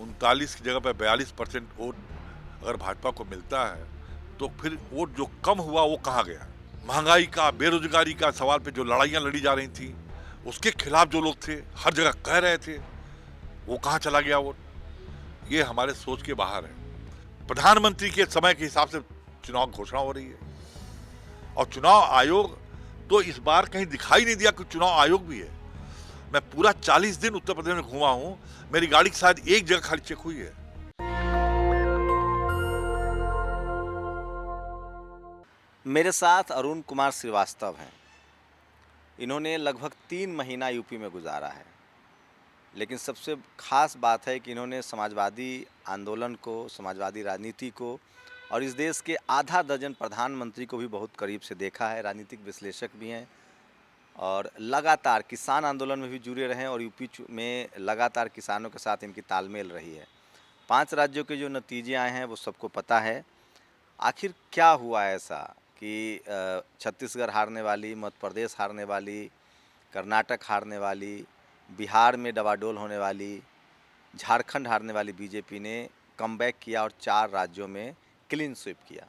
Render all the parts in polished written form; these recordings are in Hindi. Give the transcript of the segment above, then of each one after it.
39 की जगह पे 42% वोट अगर भाजपा को मिलता है तो फिर वोट जो कम हुआ वो कहाँ गया? महंगाई का, बेरोजगारी का सवाल पे जो लड़ाइयां लड़ी जा रही थी, उसके खिलाफ जो लोग थे, हर जगह कह रहे थे, वो कहाँ चला गया वोट? ये हमारे सोच के बाहर है। प्रधानमंत्री के समय के हिसाब से चुनाव घोषणा हो रही है और चुनाव आयोग तो इस बार कहीं दिखाई नहीं दिया कि चुनाव आयोग भी है। मैं पूरा 40 दिन उत्तर प्रदेश में घूमा हूं, मेरी गाड़ी की शायद एक जगह खाली चेक हुई है। मेरे साथ अरुण कुमार श्रीवास्तव हैं। इन्होंने लगभग 3 महीना यूपी में गुजारा है, लेकिन सबसे खास बात है कि इन्होंने समाजवादी आंदोलन को, समाजवादी राजनीति को और इस देश के आधा दर्जन प्रधानमंत्री को भी बहुत करीब से देखा है। राजनीतिक विश्लेषक भी हैं और लगातार किसान आंदोलन में भी जुड़े रहे हैं और यूपी में लगातार किसानों के साथ इनकी तालमेल रही है। 5 राज्यों के जो नतीजे आए हैं वो सबको पता है। आखिर क्या हुआ ऐसा कि छत्तीसगढ़ हारने वाली, मध्य प्रदेश हारने वाली, कर्नाटक हारने वाली, बिहार में डवाडोल होने वाली, झारखंड हारने वाली बीजेपी ने कमबैक किया और 4 राज्यों में क्लीन स्वीप किया।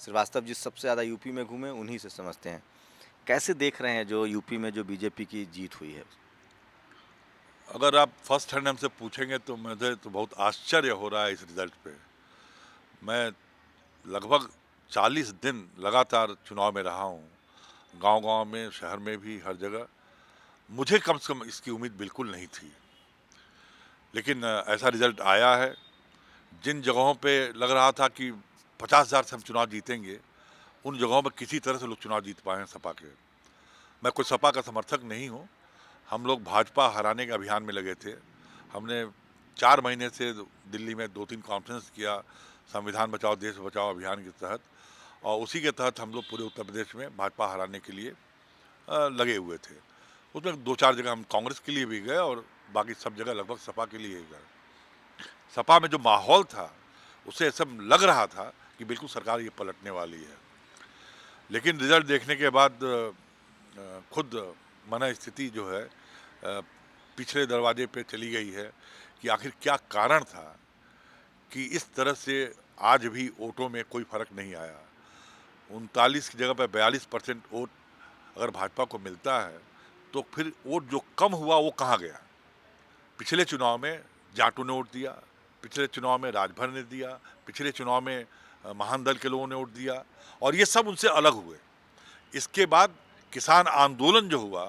श्रीवास्तव जी सबसे ज़्यादा यूपी में घूमे, उन्हीं से समझते हैं। कैसे देख रहे हैं जो यूपी में जो बीजेपी की जीत हुई है? अगर आप फर्स्ट हैंड हमसे पूछेंगे तो मुझे तो बहुत आश्चर्य हो रहा है इस रिजल्ट पे। मैं लगभग 40 दिन लगातार चुनाव में रहा हूँ, गांव-गांव में, शहर में भी, हर जगह। मुझे कम से कम इसकी उम्मीद बिल्कुल नहीं थी, लेकिन ऐसा रिजल्ट आया है। जिन जगहों पे लग रहा था कि 50,000 से हम चुनाव जीतेंगे, उन जगहों पर किसी तरह से लोग चुनाव जीत पाए हैं सपा के। मैं कोई सपा का समर्थक नहीं हूँ। हम लोग भाजपा हराने के अभियान में लगे थे। हमने 4 महीने से दिल्ली में 2-3 कॉन्फ्रेंस किया, संविधान बचाओ देश बचाओ अभियान के तहत, और उसी के तहत हम लोग पूरे उत्तर प्रदेश में भाजपा हराने के लिए लगे हुए थे। उसमें 2-4 जगह हम कांग्रेस के लिए भी गए और बाकी सब जगह लगभग सपा के लिए ही गए। सपा में जो माहौल था, उससे सब लग रहा था कि बिल्कुल सरकार ये पलटने वाली है। लेकिन रिजल्ट देखने के बाद खुद मन स्थिति जो है पिछले दरवाजे पे चली गई है कि आखिर क्या कारण था कि इस तरह से आज भी वोटों में कोई फर्क नहीं आया। 39 की जगह पर 42% वोट अगर भाजपा को मिलता है तो फिर वोट जो कम हुआ वो कहाँ गया? पिछले चुनाव में जाटों ने वोट दिया, पिछले चुनाव में राजभर ने दिया, पिछले चुनाव में महान दल के लोगों ने वोट दिया और ये सब उनसे अलग हुए। इसके बाद किसान आंदोलन जो हुआ,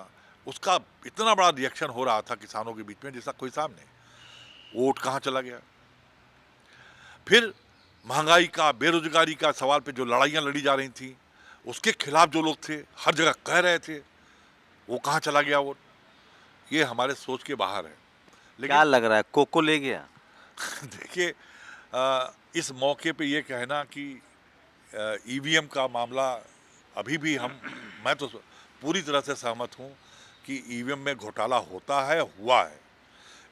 उसका इतना बड़ा रिएक्शन हो रहा था किसानों के बीच में जैसा कोई सामने। वोट कहाँ चला गया? फिर महंगाई का, बेरोजगारी का सवाल पे जो लड़ाइयां लड़ी जा रही थी, उसके खिलाफ जो लोग थे, हर जगह कह रहे थे, वो कहाँ चला गया वोट? ये हमारे सोच के बाहर है। क्या लेकिन लग रहा है, कोको ले गया? देखिए, इस मौके पे ये कहना कि ईवीएम का मामला अभी भी मैं तो पूरी तरह से सहमत हूँ कि ईवीएम में घोटाला होता है, हुआ है।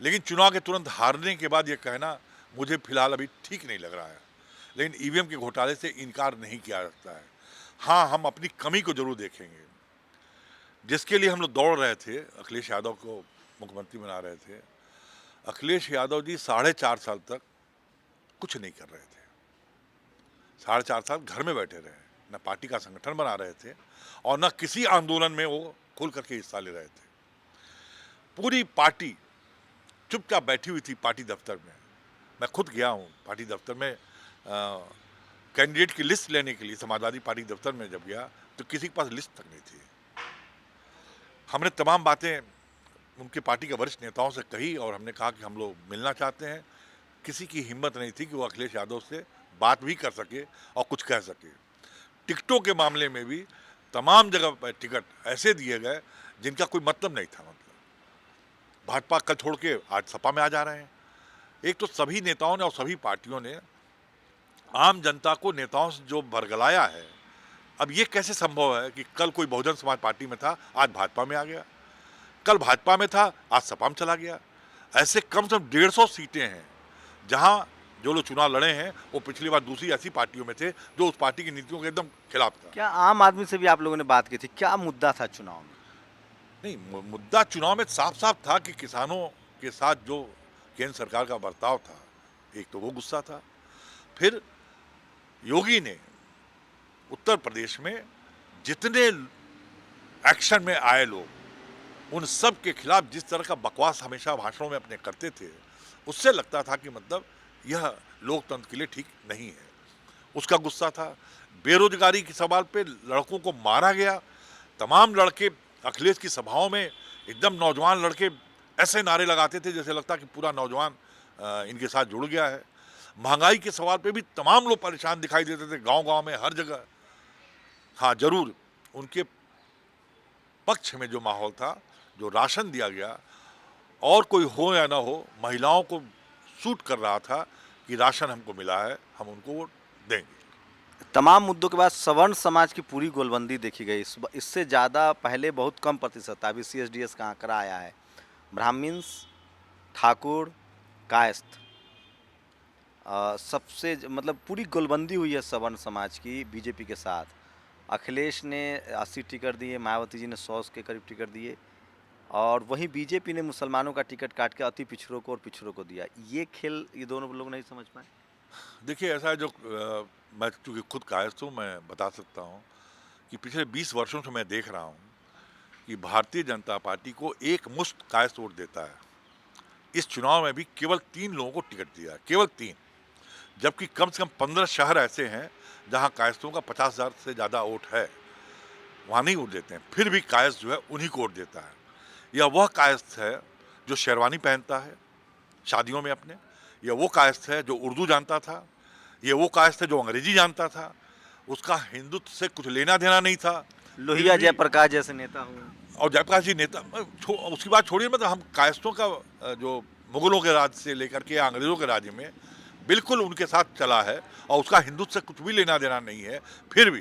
लेकिन चुनाव के तुरंत हारने के बाद ये कहना मुझे फिलहाल अभी ठीक नहीं लग रहा है। लेकिन ईवीएम के घोटाले से इनकार नहीं किया जा सकता है। हाँ, हम अपनी कमी को जरूर देखेंगे। जिसके लिए हम लोग दौड़ रहे थे, अखिलेश यादव को मुख्यमंत्री बना रहे थे, अखिलेश यादव जी 4.5 साल तक कुछ नहीं कर रहे थे। 4.5 साल घर में बैठे रहे, न पार्टी का संगठन बना रहे थे और न किसी आंदोलन में वो खुल करके हिस्सा ले रहे थे। पूरी पार्टी चुपचाप बैठी हुई थी पार्टी दफ्तर में। मैं खुद गया हूँ पार्टी दफ्तर में, कैंडिडेट की लिस्ट लेने के लिए समाजवादी पार्टी दफ्तर में जब गया तो किसी के पास लिस्ट तक नहीं थी। हमने तमाम बातें उनके पार्टी के वरिष्ठ नेताओं से कही और हमने कहा कि हम लोग मिलना चाहते हैं। किसी की हिम्मत नहीं थी कि वो अखिलेश यादव से बात भी कर सके और कुछ कह सके। टिकटों के मामले में भी तमाम जगह पर टिकट ऐसे दिए गए जिनका कोई मतलब नहीं था। मतलब भाजपा कल छोड़ के आज सपा में आ जा रहे हैं। एक तो सभी नेताओं ने और सभी पार्टियों ने आम जनता को नेताओं से जो बरगलाया है, अब ये कैसे संभव है कि कल कोई बहुजन समाज पार्टी में था, आज भाजपा में आ गया, कल भाजपा में था, आज सपा में चला गया। ऐसे कम से कम 150 सीटें हैं जहां जो लोग चुनाव लड़े हैं वो पिछली बार दूसरी ऐसी पार्टियों में थे जो उस पार्टी की नीतियों के एकदम खिलाफ था। क्या आम आदमी से भी आप लोगों ने बात की थी? क्या मुद्दा था चुनाव में? नहीं, मुद्दा चुनाव में साफ साफ था कि किसानों के साथ जो केंद्र सरकार का बर्ताव था, एक तो वो गुस्सा था। फिर योगी ने उत्तर प्रदेश में जितने एक्शन में आए लोग, उन सब के खिलाफ जिस तरह का बकवास हमेशा भाषणों में अपने करते थे, उससे लगता था कि मतलब यह लोकतंत्र के लिए ठीक नहीं है। उसका गुस्सा था। बेरोजगारी के सवाल पे लड़कों को मारा गया। तमाम लड़के अखिलेश की सभाओं में एकदम नौजवान लड़के ऐसे नारे लगाते थे जैसे लगता कि पूरा नौजवान इनके साथ जुड़ गया है। महंगाई के सवाल पे भी तमाम लोग परेशान दिखाई देते थे, गांव-गांव में हर जगह। हाँ, जरूर उनके पक्ष में जो माहौल था, जो राशन दिया गया, और कोई हो या ना हो, महिलाओं को सूट कर रहा था कि राशन हमको मिला है, हम उनको वोट देंगे। तमाम मुद्दों के बाद सवर्ण समाज की पूरी गोलबंदी देखी गई। इससे ज़्यादा पहले बहुत कम प्रतिशत था, अभी CSDS का आंकड़ा आया है। ब्राह्मण्स, ठाकुर, कायस्थ, सबसे मतलब पूरी गोलबंदी हुई है सवर्ण समाज की बीजेपी के साथ। अखिलेश ने 80 टिकट दिए, मायावती जी ने 100 के करीब टिकट दिए, और वहीं बीजेपी ने मुसलमानों का टिकट काट के अति पिछड़ों को और पिछड़ों को दिया। ये खेल ये दोनों लोग नहीं समझ पाए। देखिए, ऐसा है जो मैं चूँकि खुद कायस्थ हूँ, मैं बता सकता हूँ कि पिछले 20 वर्षों से मैं देख रहा हूँ कि भारतीय जनता पार्टी को एक मुश्त कायस्थ वोट देता है। इस चुनाव में भी केवल 3 लोगों को टिकट दिया है, केवल 3, जबकि कम से कम 15 शहर ऐसे हैं जहाँ कायस्थों का 50,000 से ज़्यादा वोट है, वहाँ नहीं वोट देते हैं। फिर भी कायस्थ जो है उन्हीं को वोट देता है। यह वह कायस्थ है जो शेरवानी पहनता है शादियों में अपने, यह वो कायस्थ है जो उर्दू जानता था, ये वो कायस्थ है जो अंग्रेजी जानता था, उसका हिंदुत्व से कुछ लेना देना नहीं था। लोहिया जयप्रकाश जैसे नेता हुए। और जयप्रकाश जी नेता, उसकी बात छोड़िए, मतलब हम कायस्थों का जो मुगलों के राज से लेकर के अंग्रेजों के राज्य में बिल्कुल उनके साथ चला है और उसका हिंदुत्व से कुछ भी लेना देना नहीं है। फिर भी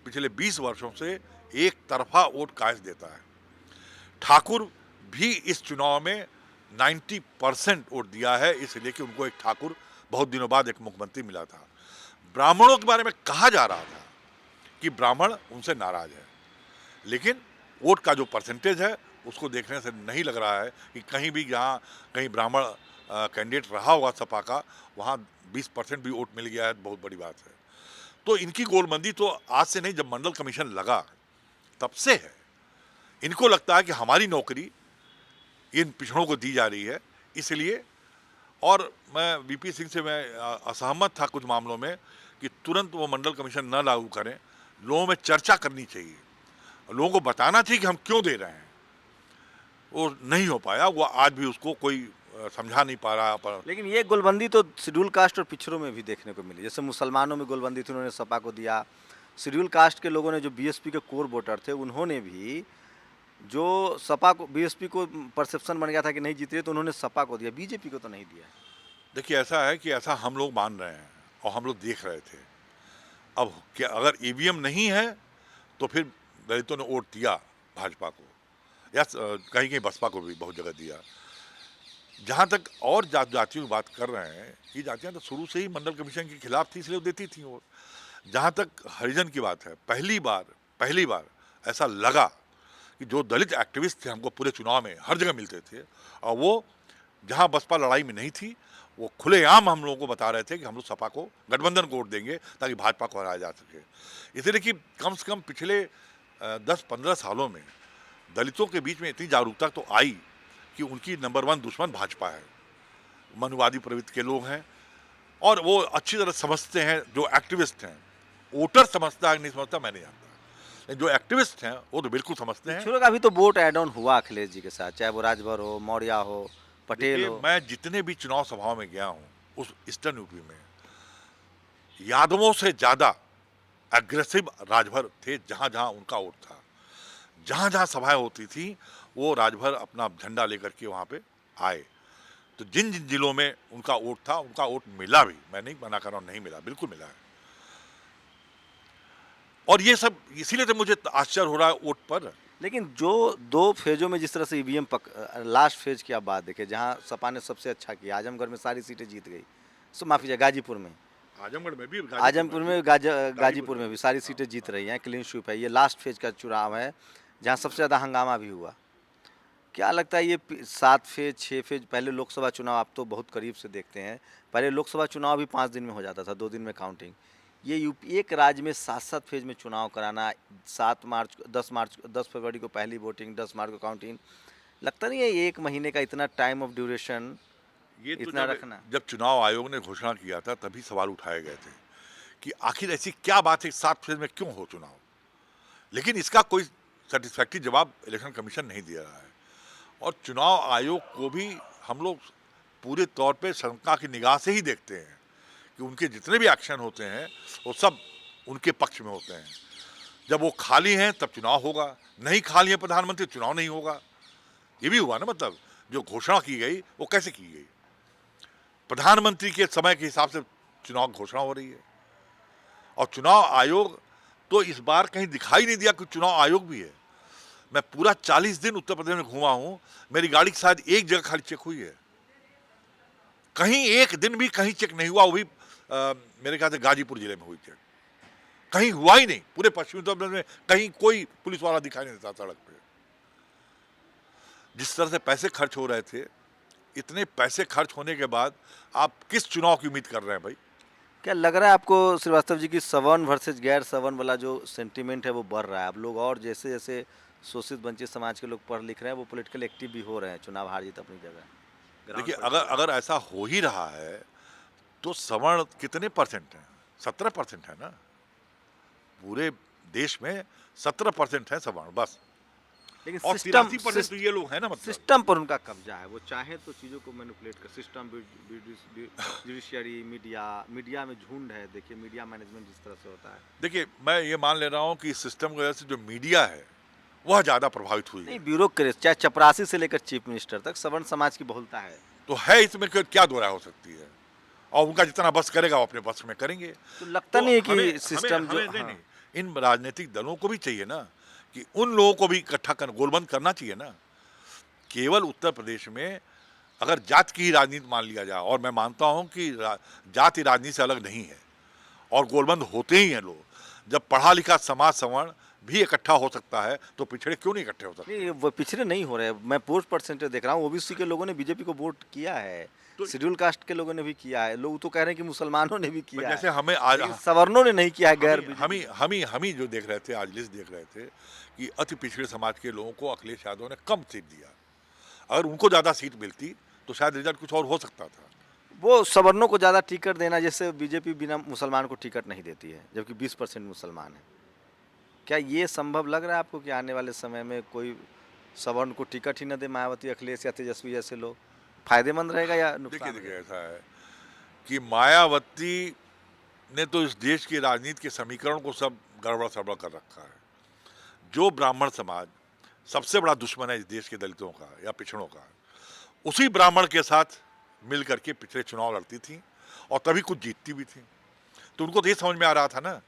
पिछले 20 वर्षों से एक तरफा वोट कायस्थ देता है। ठाकुर भी इस चुनाव में 90% वोट दिया है, इसलिए कि उनको एक ठाकुर बहुत दिनों बाद एक मुख्यमंत्री मिला था। ब्राह्मणों के बारे में कहा जा रहा था कि ब्राह्मण उनसे नाराज है, लेकिन वोट का जो परसेंटेज है उसको देखने से नहीं लग रहा है कि कहीं भी जहाँ कहीं ब्राह्मण कैंडिडेट रहा होगा सपा का, वहाँ 20% भी वोट मिल गया है, बहुत बड़ी बात है। तो इनकी गोलबंदी तो आज से नहीं, जब मंडल कमीशन लगा तब से है। इनको लगता है कि हमारी नौकरी इन पिछड़ों को दी जा रही है, इसलिए। और मैं VP सिंह से मैं असहमत था कुछ मामलों में कि तुरंत वो मंडल कमीशन न लागू करें, लोगों में चर्चा करनी चाहिए, लोगों को बताना चाहिए कि हम क्यों दे रहे हैं। वो नहीं हो पाया, वो आज भी उसको कोई समझा नहीं पा रहा। पर लेकिन ये गोलबंदी तो शेड्यूल कास्ट और पिछड़ों में भी देखने को मिली। जैसे मुसलमानों में गोलबंदी थी, उन्होंने सपा को दिया। शेड्यूल कास्ट के लोगों ने, जो BSP के कोर वोटर थे, उन्होंने भी, जो सपा को, BSP को परसेप्शन बन गया था कि नहीं जीत रही, तो उन्होंने सपा को दिया, बीजेपी को तो नहीं दिया। देखिए, ऐसा है कि ऐसा हम लोग मान रहे हैं और हम लोग देख रहे थे। अब क्या अगर EVM नहीं है तो फिर दलितों ने वोट दिया भाजपा को, या कहीं कहीं बसपा को भी बहुत जगह दिया। जहाँ तक और जातियों की बात कर रहे हैं, ये जातियाँ तो शुरू से ही मंडल कमीशन के खिलाफ थी, इसलिए वो देती थी वोट। जहाँ तक हरिजन की बात है, पहली बार ऐसा लगा कि जो दलित एक्टिविस्ट थे हमको पूरे चुनाव में हर जगह मिलते थे, और वो जहाँ बसपा लड़ाई में नहीं थी, वो खुलेआम हम लोगों को बता रहे थे कि हम लोग सपा को, गठबंधन को वोट देंगे ताकि भाजपा को हराया जा सके। इसलिए कि कम से कम पिछले 10-15 सालों में दलितों के बीच में इतनी जागरूकता तो आई कि उनकी नंबर 1 दुश्मन भाजपा है। मनुवादी प्रवृत्ति के लोग हैं और वो अच्छी तरह समझते हैं, जो एक्टिविस्ट हैं। वोटर समझता है नहीं समझता मैं नहीं जानता, लेकिन जो एक्टिविस्ट हैं वो तो बिल्कुल समझते हैं। पिछड़ों का भी तो वोट एड ऑन हुआ अखिलेश जी के साथ, चाहे वो राजभर हो, मौर्या हो, पटेल हो। मैं जितने भी चुनाव सभाओं में गया हूँ उस ईस्टर्न यूपी में, यादवों से ज्यादा एग्रेसिव राजभर थे। जहां जहां उनका वोट था, जहां जहां सभाएं होती थी, वो राजभर अपना झंडा लेकर के वहां पे आए। तो जिन जिन जिलों में उनका वोट था, उनका वोट मिला भी, मैं नहीं मना कर रहा हूं, नहीं मिला, बिल्कुल मिला है। और ये सब इसीलिए तो मुझे आश्चर्य हो रहा है वोट पर। लेकिन जो 2 फेजों में जिस तरह से EVM लास्ट फेज की आप बात देखें, जहां सपा ने सबसे अच्छा किया, आजमगढ़ में सारी सीटें जीत गई, माफी चाहिए, गाजीपुर में, आजमगढ़ में भी, गाजीपुर में भी सारी सीटें जीत रही हैं, क्लीन स्वीप है। ये लास्ट फेज का चुनाव है जहां सबसे ज़्यादा हंगामा भी हुआ। क्या लगता है ये 7 फेज 6 फेज, पहले लोकसभा चुनाव आप तो बहुत करीब से देखते हैं, पहले लोकसभा चुनाव भी 5 दिन में हो जाता था, 2 दिन में काउंटिंग। ये यूपी एक राज्य में 7-7 फेज में चुनाव कराना, 10 फरवरी को पहली वोटिंग, 10 मार्च को काउंटिंग, लगता नहीं है ये 1 महीने का इतना टाइम ऑफ ड्यूरेशन ये तो इतना जब रखना? जब चुनाव आयोग ने घोषणा किया था तभी सवाल उठाए गए थे कि आखिर ऐसी क्या बात है 7 फेज में क्यों हो चुनाव। लेकिन इसका कोई सेटिस्फैक्टरी जवाब इलेक्शन कमीशन नहीं दे रहा है और चुनाव आयोग को भी हम लोग पूरे तौर पे शंका की निगाह से ही देखते हैं कि उनके जितने भी एक्शन होते हैं वो सब उनके पक्ष में होते हैं। जब वो खाली हैं तब चुनाव होगा, नहीं खाली है प्रधानमंत्री चुनाव नहीं होगा। ये भी हुआ ना, मतलब जो घोषणा की गई वो कैसे की गई, प्रधानमंत्री के समय के हिसाब से चुनाव घोषणा हो रही है और चुनाव आयोग तो इस बार कहीं दिखाई नहीं दिया कि चुनाव आयोग भी है। मैं पूरा 40 दिन उत्तर प्रदेश में घूमा हूं, मेरी गाड़ी शायद एक जगह खाली चेक हुई है, कहीं एक दिन भी कहीं चेक नहीं हुआ, वो भी मेरे ख्याल से गाजीपुर जिले में हुई चेक, कहीं हुआ ही नहीं। पूरे पश्चिमी उत्तर प्रदेश में कहीं कोई पुलिस वाला दिखाई नहीं देता सड़क पे। जिस तरह से पैसे खर्च हो रहे थे, इतने पैसे खर्च होने के बाद आप किस चुनाव की उम्मीद कर रहे हैं भाई? क्या लग रहा है आपको श्रीवास्तव जी की सवर्ण वर्सेस गैर सवर्ण वाला जो सेंटीमेंट है वो बढ़ रहा है? अब लोग और जैसे जैसे शोषित वंचित समाज के लोग पढ़ लिख रहे हैं, वो पॉलिटिकल एक्टिव भी हो रहे हैं, चुनाव हार जीत अपनी जगह। ग्राउंड देखिए, पर अगर अगर ऐसा हो ही रहा है तो सवर्ण कितने परसेंट हैं? 17% है ना, पूरे देश में 17% है सवर्ण बस, लेकिन और सिस्टम 83% तो ये लोग हैं ना, मतलब सिस्टम पर उनका कब्जा है, वो चाहे तो चीज़ों को मैनिपुलेट कर, सिस्टम, जुडिशियरी, मीडिया में झुंड है। देखिए मीडिया मैनेजमेंट जिस तरह से होता है। देखिए, मैं ये मान ले रहा हूँ कि इस सिस्टम की वजह से जो मीडिया है वह ज़्यादा प्रभावित हुई नहीं, है। ब्यूरोक्रेसी, चाहे चपरासी से लेकर चीफ मिनिस्टर तक सवर्ण समाज की बहुलता है। तो है, इसमें क्या दो राय हो सकती है, और उनका जितना बस करेगा वो अपने बस में करेंगे। तो लगता तो नहीं है हमें कि सिस्टम जो नहीं, नहीं, इन राजनीतिक दलों को भी चाहिए ना कि उन लोगों को भी इकट्ठा कर गोलबंद करना चाहिए ना। केवल उत्तर प्रदेश में अगर जात की ही राजनीति मान लिया जाए, और मैं मानता हूं कि जाति राजनीति से अलग नहीं है और गोलबंद होते ही हैं लोग, जब पढ़ा लिखा समाज सवर्ण भी इकट्ठा हो सकता है तो पिछड़े क्यों नहीं इकट्ठे हो सकते? नहीं, वो पिछड़े नहीं हो रहे। मैं वोट परसेंटेज देख रहा हूँ, ओबीसी के लोगों ने बीजेपी को वोट किया है, तो शेड्यूल कास्ट के लोगों ने भी किया है, लोग तो कह रहे हैं कि मुसलमानों ने भी किया जैसे है, हमें आज लेकिन सवर्णों ने नहीं किया है। गैर हम ही जो देख रहे थे, आज लिस्ट देख रहे थे कि अति पिछड़े समाज के लोगों को अखिलेश यादव ने कम सीट दिया। अगर उनको ज़्यादा सीट मिलती तो शायद रिजल्ट कुछ और हो सकता था। वो सवर्णों को ज़्यादा टिकट देना, जैसे बीजेपी बिना मुसलमान को टिकट नहीं देती है, जबकि 20% मुसलमान है। क्या ये संभव लग रहा है आपको कि आने वाले समय में कोई सवर्ण को टिकट ही न दे, मायावती, अखिलेश या तेजस्वी जैसे लोग? फायदेमंद रहेगा या नुकसान? देखिए, ऐसा है कि मायावती ने तो इस देश की राजनीति के समीकरण को सब गड़बड़ सड़बड़ कर रखा है। जो ब्राह्मण समाज सबसे बड़ा दुश्मन है इस देश के दलितों का या पिछड़ों का, उसी ब्राह्मण के साथ मिल करके पिछले चुनाव लड़ती थी और तभी कुछ जीतती भी थी। तो उनको तो ये समझ में आ रहा था ना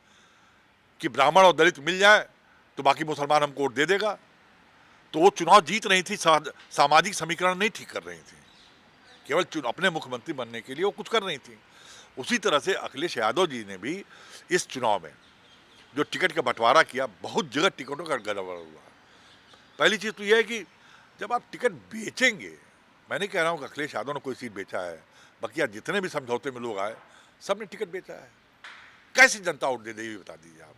कि ब्राह्मण और दलित मिल जाए तो बाकी मुसलमान हमको वोट दे देगा। तो वो चुनाव जीत रही थी, सामाजिक समीकरण नहीं ठीक कर रही थी, केवल अपने मुख्यमंत्री बनने के लिए वो कुछ कर रही थी। उसी तरह से अखिलेश यादव जी ने भी इस चुनाव में जो टिकट का बंटवारा किया, बहुत जगह टिकटों का गड़बड़ हुआ। पहली चीज़ तो यह है कि जब आप टिकट बेचेंगे, मैं नहीं कह रहा हूँ कि अखिलेश यादव ने कोई सीट बेचा है, बाकी जितने भी समझौते में लोग आए सब ने टिकट बेचा है। कैसी जनता वोट दे देगी बता दीजिए आप?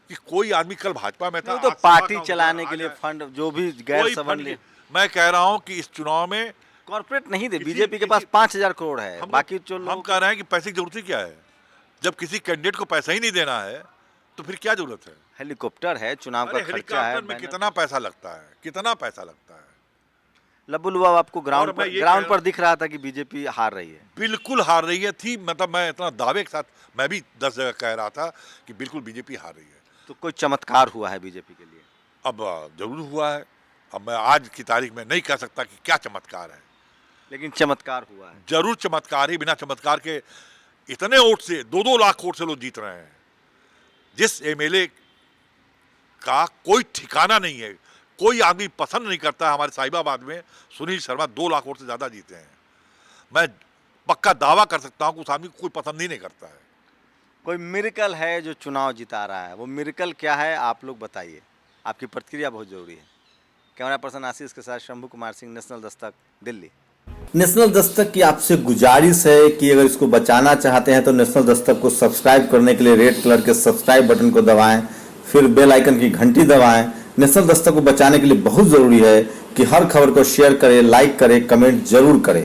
कि कोई आदमी कल भाजपा में था, तो पार्टी चलाने के लिए फंड, जो भी गैर सवर्ण, मैं कह रहा हूँ कि इस चुनाव में कॉर्पोरेट नहीं दे। बीजेपी के पास 5,000 करोड़ है, बाकी जो हम कह रहे हैं कि पैसे की जरूरत ही क्या है? जब किसी कैंडिडेट को पैसा ही नहीं देना है तो फिर क्या जरूरत है? हेलीकॉप्टर है, चुनाव का खर्चा है, हेलीकॉप्टर में कितना पैसा लगता है, कितना पैसा लगता है? लबुल हुआ आपको ग्राउंड पर दिख रहा था कि बीजेपी हार रही है? बिल्कुल हार रही है थी, मतलब मैं इतना दावे के साथ मैं भी 10 जगह कह रहा था कि बिल्कुल बीजेपी हार रही है। तो कोई चमत्कार हुआ है बीजेपी के लिए? अब जरूर हुआ है। अब मैं आज की तारीख में नहीं कह सकता कि क्या चमत्कार है, लेकिन चमत्कार हुआ है जरूर। चमत्कार ही, बिना चमत्कार के इतने वोट से 2-2 लाख वोट से लोग जीत रहे हैं। जिस एमएलए का कोई ठिकाना नहीं है, कोई आदमी पसंद नहीं करता है। हमारे साहिबाबाद में सुनील शर्मा 2 लाख वोट से ज्यादा जीते हैं। मैं पक्का दावा कर सकता हूं कि उस आदमी को कोई पसंद ही नहीं करता है। कोई मिरेकल है जो चुनाव जिता रहा है, वो मिरेकल क्या है आप लोग बताइए, आपकी प्रतिक्रिया बहुत जरूरी है। कैमरा पर्सन आशीष के साथ शंभू कुमार सिंह, नेशनल दस्तक, दिल्ली। नेशनल दस्तक की आपसे गुजारिश है कि अगर इसको बचाना चाहते हैं तो नेशनल दस्तक को सब्सक्राइब करने के लिए रेड कलर के सब्सक्राइब बटन को दबाएं, फिर बेल आइकन की घंटी दबाएं। नेशनल दस्तक को बचाने के लिए बहुत ज़रूरी है कि हर खबर को शेयर करें, लाइक करें, कमेंट जरूर करें।